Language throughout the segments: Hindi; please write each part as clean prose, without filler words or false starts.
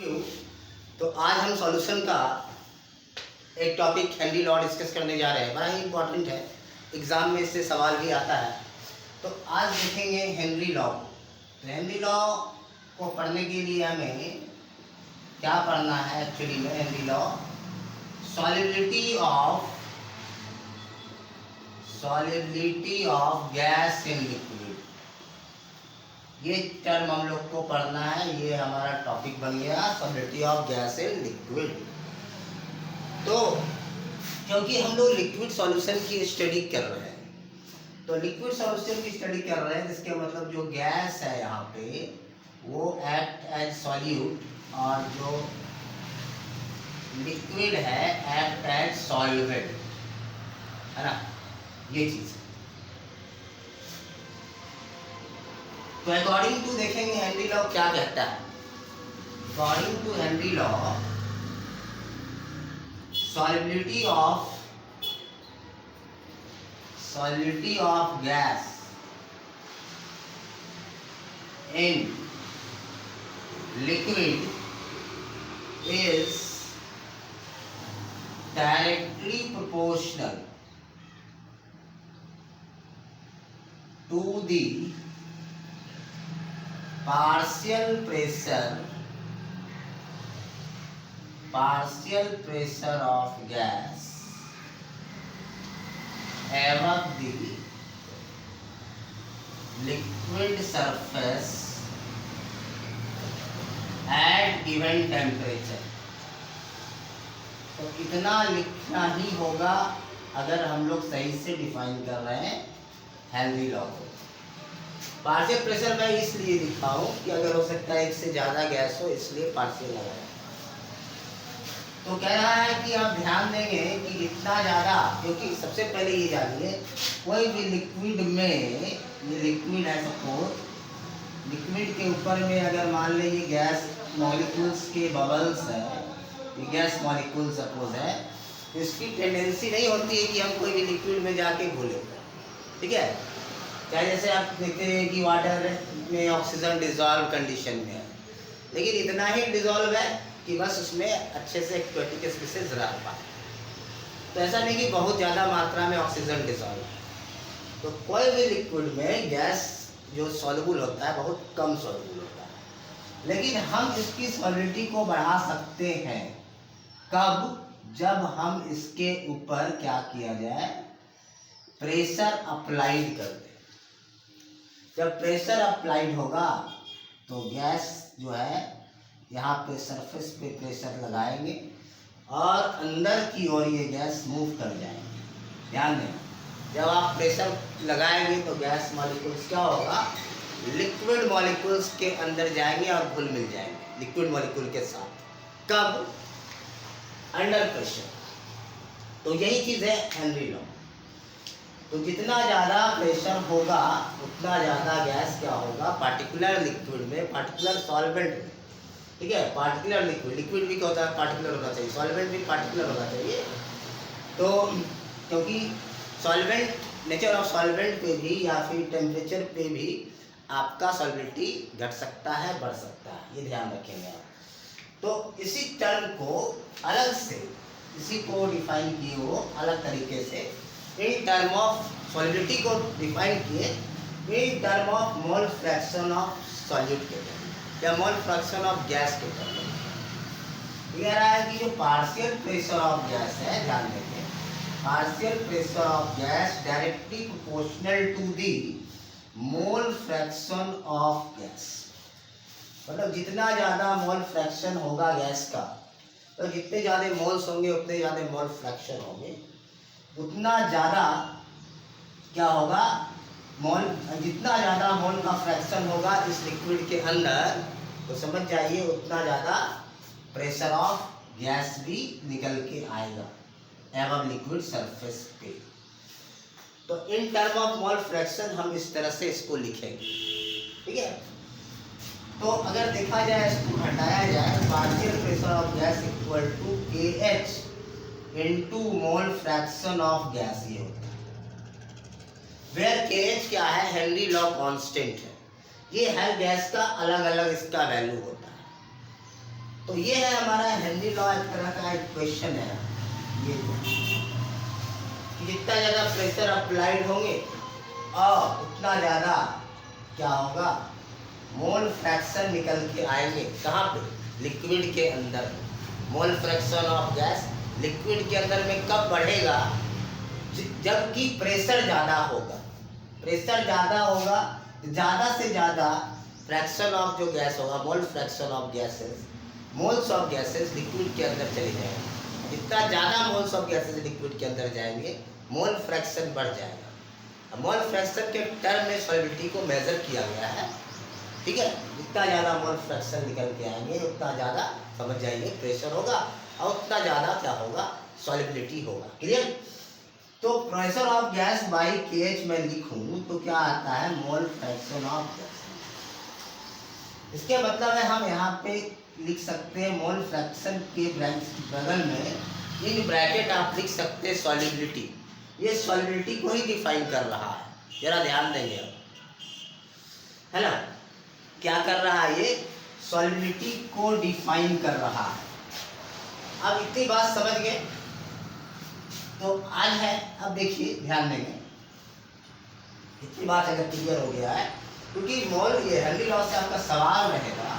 तो आज हम सॉल्यूशन का एक टॉपिक हेनरी लॉ डिस्कस करने जा रहे हैं। बड़ा ही इंपॉर्टेंट है, एग्ज़ाम में इससे सवाल भी आता है। तो आज देखेंगे हेनरी लॉ। तो हेनरी लॉ को पढ़ने के लिए हमें क्या पढ़ना है एक्चुअली में? Henry law solubility of gas in liquid, ये टर्म हम लोग को पढ़ना है। ये हमारा टॉपिक बन गया, solubility of gas in liquid. तो क्योंकि हम लोग लिक्विड सॉल्यूशन की स्टडी कर रहे हैं, तो लिक्विड सॉल्यूशन की स्टडी कर रहे हैं जिसके मतलब जो गैस है यहाँ पे वो एक्ट एज सॉल्यूट, और जो लिक्विड है एक्ट एज सॉल्वेंट, है ना, ये चीज़। तो अकॉर्डिंग टू देखेंगे हेनरी लॉ क्या कहता है। According to Henry law, solubility of gas in liquid is directly proportional to the partial pressure of gas above the liquid surface at given temperature। तो इतना लिखना ही होगा अगर हम लोग सही से डिफाइन कर रहे हैं हेनरी लॉ को। पार्शियल प्रेशर मैं इसलिए लिखा हूँ कि अगर हो सकता है एक से ज़्यादा गैस हो, इसलिए पार्शियल लगाया। तो कह रहा है कि आप ध्यान देंगे कि जितना ज़्यादा, क्योंकि सबसे पहले ये जानिए कोई भी लिक्विड में, ये लिक्विड है सपोज, लिक्विड के ऊपर में अगर मान लें ये गैस मॉलिक्यूल्स के बबल्स है, ये गैस मॉलिक्यूल सपोज है, तो इसकी टेंडेंसी नहीं होती है कि हम कोई भी लिक्विड में जाके घुले, ठीक है। चाहे जैसे आप देखते हैं कि वाटर में ऑक्सीजन डिजॉल्व कंडीशन में है, लेकिन इतना ही डिजॉल्व है कि बस उसमें अच्छे से एक्वेटिक स्पीशीज रह पाए। तो ऐसा नहीं कि बहुत ज़्यादा मात्रा में ऑक्सीजन डिजॉल्व है। तो कोई भी लिक्विड में गैस जो सॉल्युबल होता है बहुत कम सॉल्युबल होता है, लेकिन हम इसकी सॉलिबिलिटी को बढ़ा सकते हैं। कब? जब हम इसके ऊपर क्या किया जाए, प्रेशर अप्लाइड कर दें। जब प्रेशर अप्लाइड होगा तो गैस जो है यहाँ पे सरफेस पे प्रेशर लगाएंगे और अंदर की ओर ये गैस मूव कर जाएंगे। ध्यान दें, जब आप प्रेशर लगाएंगे तो गैस मॉलिक्यूल्स क्या होगा, लिक्विड मॉलिक्यूल्स के अंदर जाएंगे और घुल मिल जाएंगे लिक्विड मॉलिक्यूल के साथ। कब? Under pressure. तो यही चीज़ है हेनरी लॉ। तो जितना ज़्यादा प्रेशर होगा उतना ज़्यादा गैस क्या होगा, पार्टिकुलर लिक्विड में, पार्टिकुलर सॉल्वेंट में, ठीक है। पार्टिकुलर लिक्विड भी क्या होता है, पार्टिकुलर होना चाहिए, सॉल्वेंट भी पार्टिकुलर होना चाहिए। तो क्योंकि सॉल्वेंट, नेचर ऑफ सॉल्वेंट पे भी या फिर टेम्परेचर पे भी आपका सॉल्बिलिटी घट सकता है, बढ़ सकता है, ये ध्यान रखेंगे आप। तो इसी टर्म को अलग से, इसी को डिफाइन किए वो अलग तरीके से, इन टर्म ऑफ सॉलिबिलिटी को डिफाइन किए in term of mole fraction of solute के टर्म या मोल फ्रैक्शन ऑफ गैस के टर्म। कह रहा है कि जो पार्शियल प्रेशर ऑफ गैस है, ध्यान देंगे, partial pressure of gas directly proportional to the mole fraction of gas. मतलब जितना ज़्यादा मोल फ्रैक्शन होगा गैस का, तो जितने ज़्यादा मोल्स होंगे उतने ज़्यादा मोल फ्रैक्शन होंगे, उतना ज़्यादा क्या होगा, मोल, जितना ज़्यादा मोल का फ्रैक्शन होगा इस लिक्विड के अंदर, तो समझ जाइए उतना ज़्यादा प्रेशर ऑफ गैस भी निकल के आएगा एवं लिक्विड सरफेस पे। तो in term of mole fraction हम इस तरह से इसको लिखेंगे, ठीक है। तो अगर देखा जाए, इसको हटाया जाए, partial pressure of gas equal to KH into mole fraction of gas, ये होता है। वेयर KH क्या है, हेनरी लॉ कांस्टेंट है। ये हर गैस का अलग अलग इसका वैल्यू होता है। तो ये है हमारा हेनरी लॉ, एक तरह का एक क्वेश्चन है ये, कि जितना ज़्यादा प्रेशर अप्लाइड होंगे और उतना ज़्यादा क्या होगा, मोल फ्रैक्शन निकल के आएंगे। कहाँ पे? लिक्विड के अंदर। मोल फ्रैक्शन ऑफ गैस लिक्विड के अंदर में कब बढ़ेगा? जबकि प्रेशर ज़्यादा होगा। प्रेशर ज़्यादा होगा, ज़्यादा से ज़्यादा फ्रैक्शन ऑफ जो गैस होगा, मोल fraction of gases, moles of gases liquid के अंदर चले जाएंगे। जितना ज़्यादा मोल्स ऑफ गैसेस लिक्विड के अंदर जाएंगे, मोल फ्रैक्शन बढ़ जाएगा। मोल फ्रैक्शन के टर्म में सॉलिबिलिटी को मेजर किया गया है, ठीक है। जितना ज़्यादा मोल फ्रैक्शन निकल के आएंगे उतना ज़्यादा समझ जाइए प्रेशर होगा, और उतना ज़्यादा क्या होगा, सॉलिबिलिटी होगा। क्लियर? तो pressure of gas by KH में लिखूं तो क्या आता है, मोल फ्रैक्शन ऑफ गैस। इसके मतलब है हम यहाँ पे लिख सकते हैं मोल फ्रैक्शन के बगल में इन ब्रैकेट आप लिख सकते हैं सॉलिबिलिटी। ये सॉलिबिलिटी को ही डिफाइन कर रहा है, जरा ध्यान देंगे अब, है ना। क्या कर रहा है ये? सॉलिबिलिटी को डिफाइन कर रहा है। अब इतनी बात समझ गए तो आज है, अब देखिए ध्यान देंगे, इतनी बात अगर क्लियर हो गया है, क्योंकि मोल ये हेनरी लॉ से आपका सवाल रहेगा।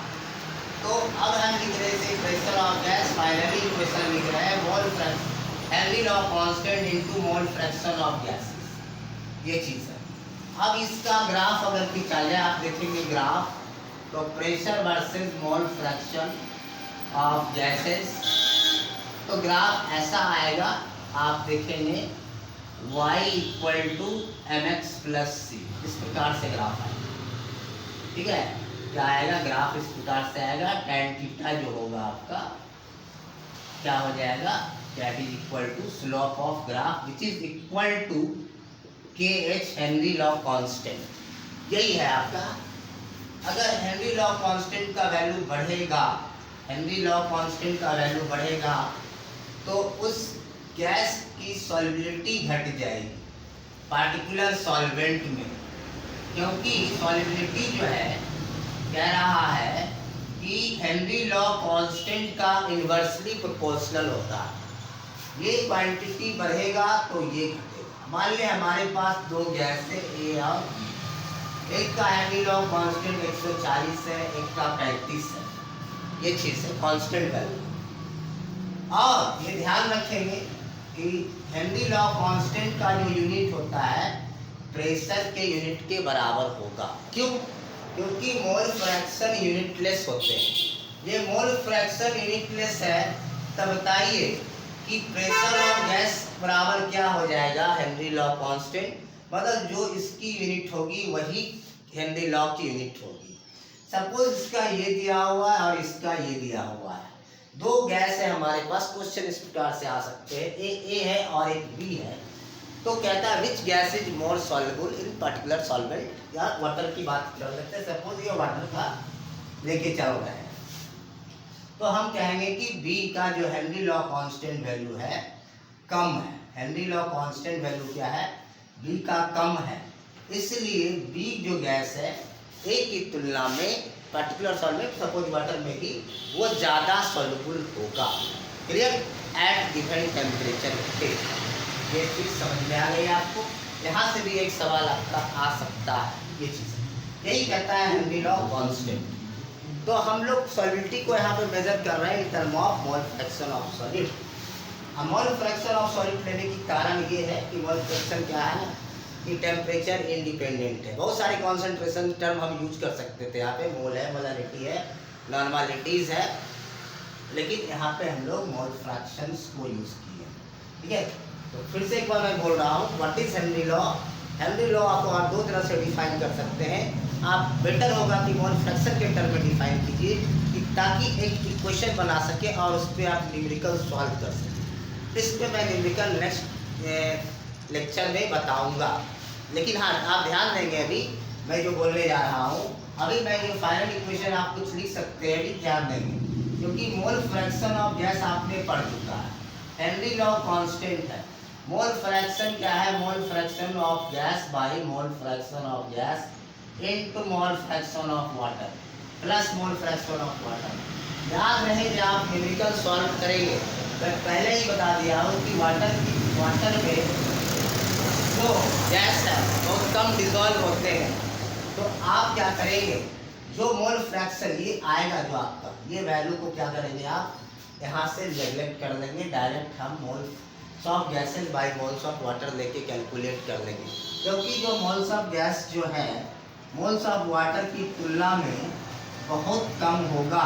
तो अब हम लिख रहे थे pressure of gas, finally equation लिख रहे हैं mole fraction Henry law constant into mole fraction of gases, ये चीज़ है। अब इसका ग्राफ अगर खींचा आप देखेंगे ग्राफ, तो pressure versus mole fraction of gases, तो ग्राफ ऐसा आएगा, आप देखेंगे y equal to mx plus c, इस प्रकार से ग्राफ आएगा, ठीक है। क्या आएगा ग्राफ? इस प्रकार से आएगा। tan थीटा जो होगा आपका क्या हो जाएगा, that is equal to slope of graph which is equal to kh Henry law constant. यही है आपका। अगर हेनरी लॉ कांस्टेंट का वैल्यू बढ़ेगा, हेनरी लॉ कांस्टेंट का वैल्यू बढ़ेगा तो उस गैस की सॉल्युबिलिटी घट जाएगी पार्टिकुलर सॉल्वेंट में, क्योंकि सॉल्युबिलिटी जो है कह रहा है कि हेनरी लॉ कांस्टेंट का इन्वर्सली प्रोपोर्शनल होता है। ये क्वांटिटी बढ़ेगा तो ये घटेगा। मान लें हमारे पास दो गैस है ए और बी, एक का हेनरी लॉ कांस्टेंट 140 है, एक का 35 है, ये चीज़ है कांस्टेंट वैल्यू। और ये ध्यान रखेंगे कि हेनरी लॉ कांस्टेंट का जो यूनिट होता है प्रेशर के यूनिट के बराबर होगा। क्यों? क्योंकि मोल फ्रैक्शन यूनिटलेस होते हैं। ये मोल फ्रैक्शन यूनिटलेस है, तब बताइए कि प्रेशर ऑफ गैस बराबर क्या हो जाएगा, हेनरी लॉ कांस्टेंट, मतलब जो इसकी यूनिट होगी वही हेनरी लॉ की यूनिट होगी। सपोज इसका ये दिया हुआ है और इसका ये दिया हुआ है, दो गैस है हमारे पास। क्वेश्चन इस प्रकार से आ सकते हैं, एक ए है और एक बी है। तो कहता है which gas is more soluble in particular solvent, या वाटर की बात कर सकते हैं। सपोज ये वाटर का लेके चल रहे हैं, तो हम कहेंगे कि बी का जो हेनरी लॉ कांस्टेंट वैल्यू है कम है। हेनरी लॉ कांस्टेंट वैल्यू क्या है, बी का कम है, इसलिए बी जो गैस है ए की तुलना में पर्टिकुलर सॉल्वेंट सपोज वाटर में भी वो ज़्यादा सॉल्युबल होगा। क्लियर? एट डिफरेंट टेम्परेचर पे। ये चीज़ समझ में आ गई आपको? यहाँ से भी एक सवाल आपका आ सकता है, ये चीज़ यही कहता है हेनरी लॉ कांस्टेंट। तो हम लोग सॉलिबिलिटी को यहाँ पे मेजर कर रहे हैं in term of mole fraction of solid. अब मोल फ्रैक्शन ऑफ सॉलिड लेने की कारण ये है कि मोल फ्रैक्शन क्या है ना, कि टेम्परेचर इंडिपेंडेंट है। बहुत सारे कॉन्सेंट्रेशन टर्म हम यूज कर सकते थे, यहाँ पे मोल है, मोलारिटी है, नॉर्मलिटीज है, लेकिन यहाँ पे हम लोग मोल फ्रैक्शंस को यूज किए, ठीक है। तो फिर से एक बार मैं बोल रहा हूँ, what is Henry law. Henry law आपको आप दो तरह से डिफाइन कर सकते हैं। आप बेटर होगा कि मोल फ्रैक्शन के टर्म में डिफाइन कीजिए, कि ताकि एक इक्वेशन बना सके और उस पर आप न्यूमेरिकल सॉल्व कर सकें। इस पर मैं न्यूमेरिकल नेक्स्ट लेक्चर में बताऊंगा, लेकिन हाँ आप ध्यान देंगे अभी मैं जो बोलने जा रहा हूँ। अभी मैं ये फाइनल इक्वेशन आप कुछ लिख सकते हैं, अभी ध्यान देंगे, क्योंकि मोल फ्रैक्शन ऑफ गैस आपने पढ़ चुका है, हेनरी लॉ कांस्टेंट है। मोल फ्रैक्शन क्या है, मोल fraction of gas by mole fraction of gas into mole fraction of water plus mole fraction of water. याद रहे जब आप केमिकल सॉल्व करेंगे, मैं पहले ही बता दिया हूँ कि वाटर में जो गैस है बहुत कम डिजॉल्व होते हैं। तो आप क्या करेंगे, जो मोल फ्रैक्शन ये आएगा जो आपका, ये वैल्यू को क्या करेंगे आप यहाँ से नेगलेक्ट कर देंगे, डायरेक्ट हम moles of gases by moles of water लेके कैलकुलेट कर लेंगे। क्योंकि जो मोल्स ऑफ गैस जो है मोल्स ऑफ वाटर की तुलना में बहुत कम होगा।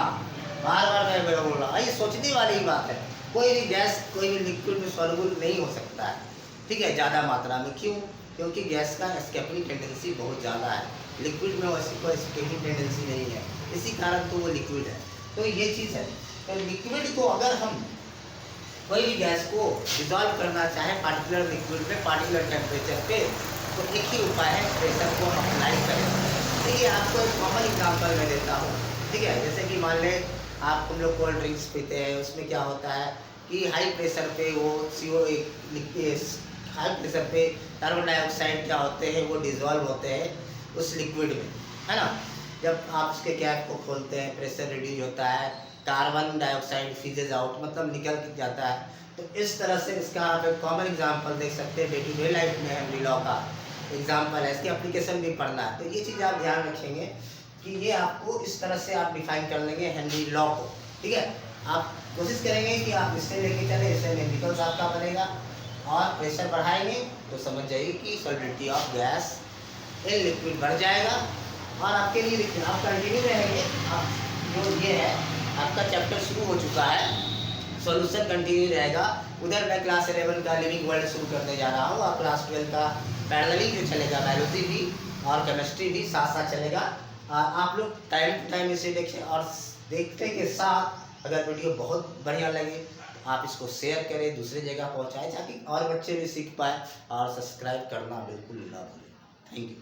बार बार मैं बोल रहा हूँ, ये सोचने वाली ही बात है। कोई भी गैस कोई भी लिक्विड में सॉल्युबल नहीं हो सकता है, ठीक है, ज़्यादा मात्रा में। क्यों? क्योंकि गैस का एस्केपिंग टेंडेंसी बहुत ज़्यादा है, लिक्विड में वैसी कोई एस्केपिंग टेंडेंसी नहीं है, इसी कारण तो वो लिक्विड है। तो ये चीज़ है। तो लिक्विड को अगर हम कोई भी गैस को डिजॉल्व करना चाहें पार्टिकुलर लिक्विड में पार्टिकुलर टेम्परेचर पे, तो एक ही उपाय है, प्रेशर को अप्लाई करें। देखिए आपको एक कॉमन एग्जांपल मैं देता हूँ, ठीक है। जैसे कि मान लें आप हम लोग कोल्ड ड्रिंक्स पीते हैं, उसमें क्या होता है कि हाई प्रेशर पे वो हाई प्रेशर पे कार्बन डाइऑक्साइड क्या होते हैं वो डिजॉल्व होते हैं उस लिक्विड में, है ना। जब आप उसके कैप को खोलते हैं प्रेशर रिड्यूस होता है, कार्बन डाइऑक्साइड फिजेज आउट, मतलब निकल जाता है। तो इस तरह से इसका आप एक कॉमन एग्जांपल देख सकते हैं, डे टू डे लाइफ में हेनरी लॉ का एग्जांपल है, इसकी एप्लीकेशन भी पढ़ना है। तो ये चीज़ आप ध्यान रखेंगे कि ये आपको इस तरह से आप डिफाइन कर लेंगे हेनरी लॉ को, ठीक है। आप कोशिश करेंगे कि आप इससे लेके चले, इससे केमिकल्स आपका बनेगा, और प्रेशर बढ़ाएंगे तो समझ जाइए कि solubility of gas in liquid बढ़ जाएगा। और आपके लिए देखिए आप कंटिन्यू रहेंगे, आप जो ये है आपका चैप्टर शुरू हो चुका है, सॉल्यूशन कंटिन्यू रहेगा। उधर मैं क्लास 11 का लिविंग वर्ल्ड शुरू करने जा रहा हूँ, और क्लास 12 का पैरेलली जो चलेगा बायोलॉजी भी और केमिस्ट्री भी साथ साथ चलेगा। आप लोग टाइम टू टाइम इसे देखें, और देखने के साथ अगर वीडियो बहुत बढ़िया लगे तो आप इसको शेयर करें, दूसरे जगह पहुँचाएँ, ताकि और बच्चे भी सीख पाए। और सब्सक्राइब करना बिल्कुल ना भूलें। Thank you.